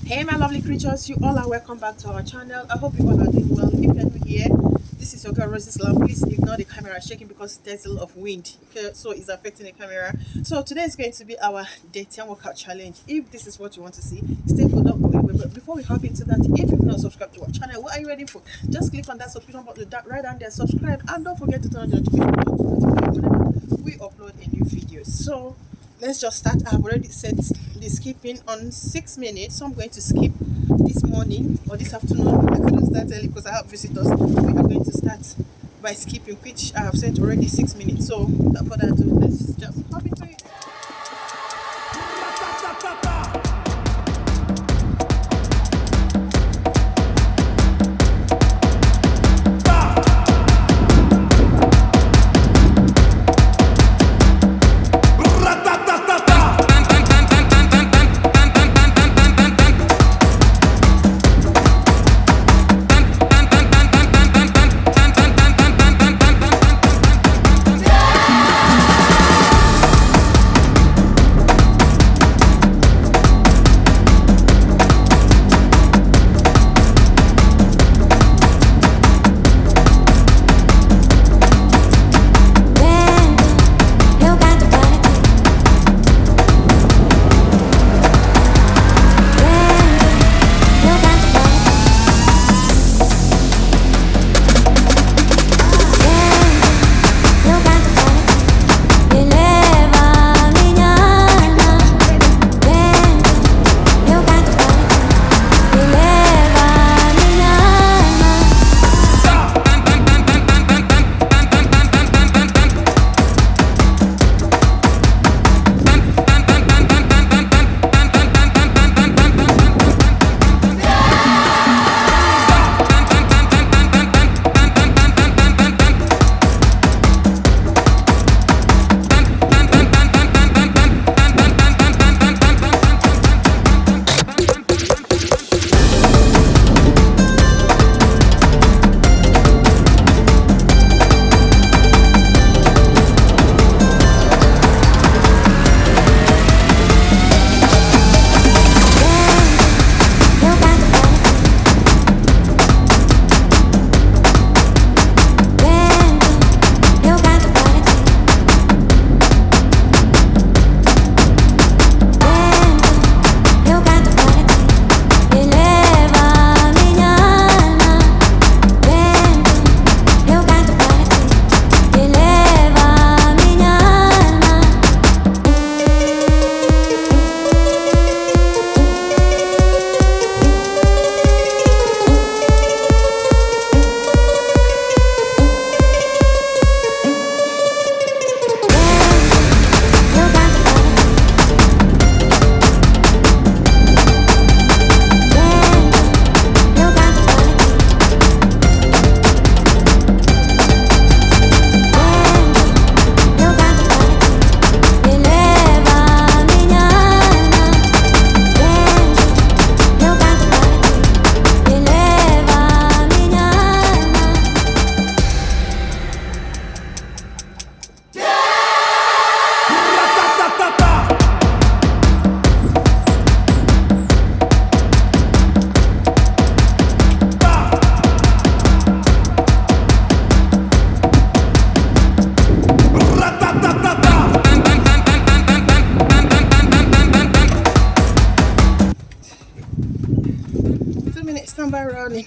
Hey, my lovely creatures, you all are welcome back to our channel. I hope you all are doing well. If you're new here, this is your girl RosesGlam. Please ignore the camera shaking because there's a lot of wind, okay? So it's affecting the camera. So today is going to be our day 10 workout challenge. If this is what you want to see, stay put, don't go away. But before we hop into that, if you've not subscribed to our channel, what are you waiting for? Just click on that subscription button right down there, subscribe, and don't forget to turn on the notification bell to notify you whenever we upload a new video. So let's just start. I've already set the skipping on 6 minutes, so I'm going to skip this morning or this afternoon. I couldn't start early because I have visitors. We are going to start by skipping, which I have set already 6 minutes. So without further ado, let's just hop into it. Stand by running.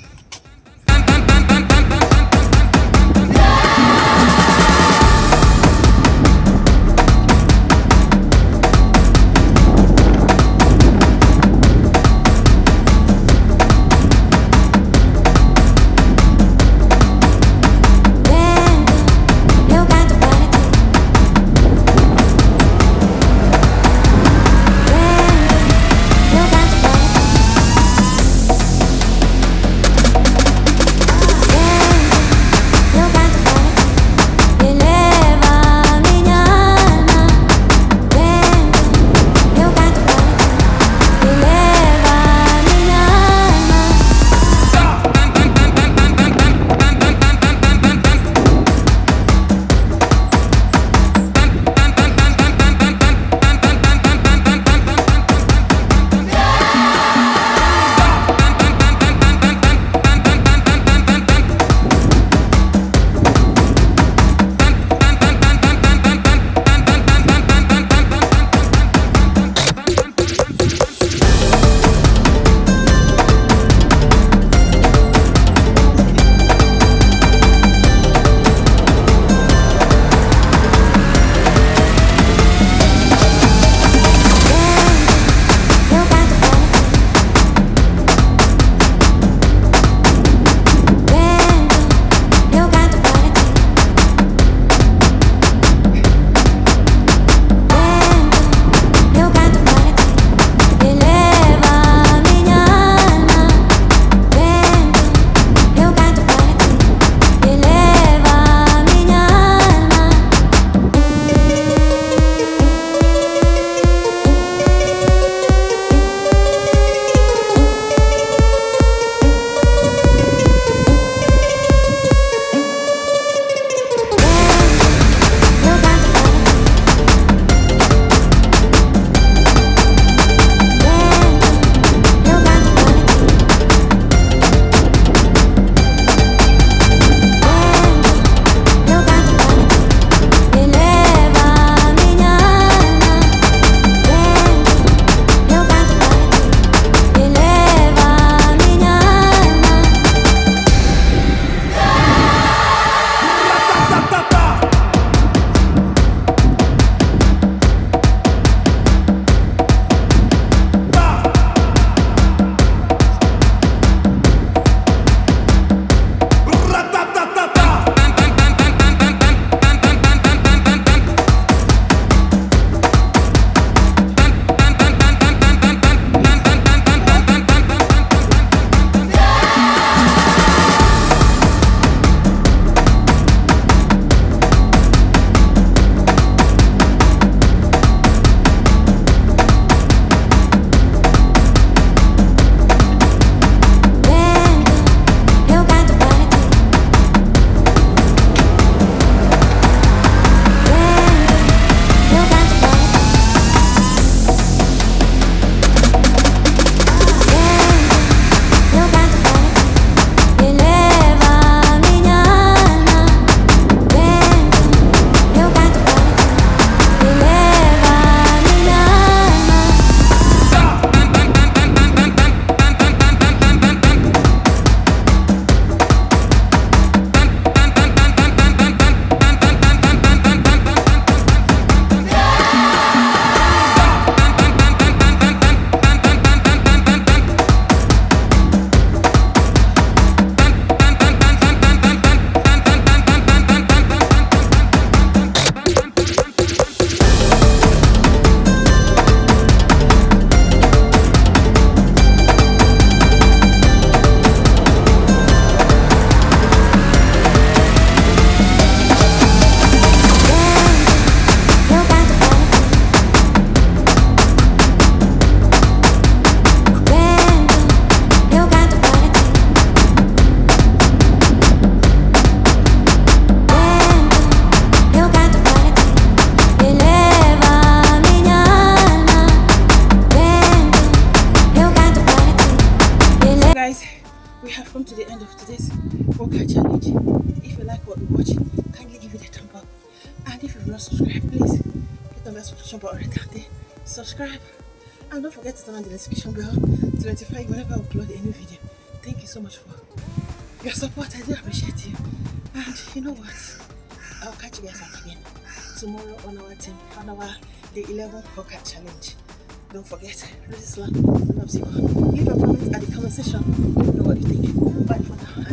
guys, we have come to the end of today's workout challenge. If you like what we watch, kindly give it a thumb up. And if you've not subscribed, please click on that subscription button right down there. Subscribe. And don't forget to turn on the notification bell to notify you whenever I upload a new video. Thank you so much for your support. I do appreciate you. And you know what? I'll catch you guys up again tomorrow on our team, on our Day 11 workout challenge. Don't forget, RosesGlam loves you all. Leave a comment at the comment section. Let me know what you think. Bye for now.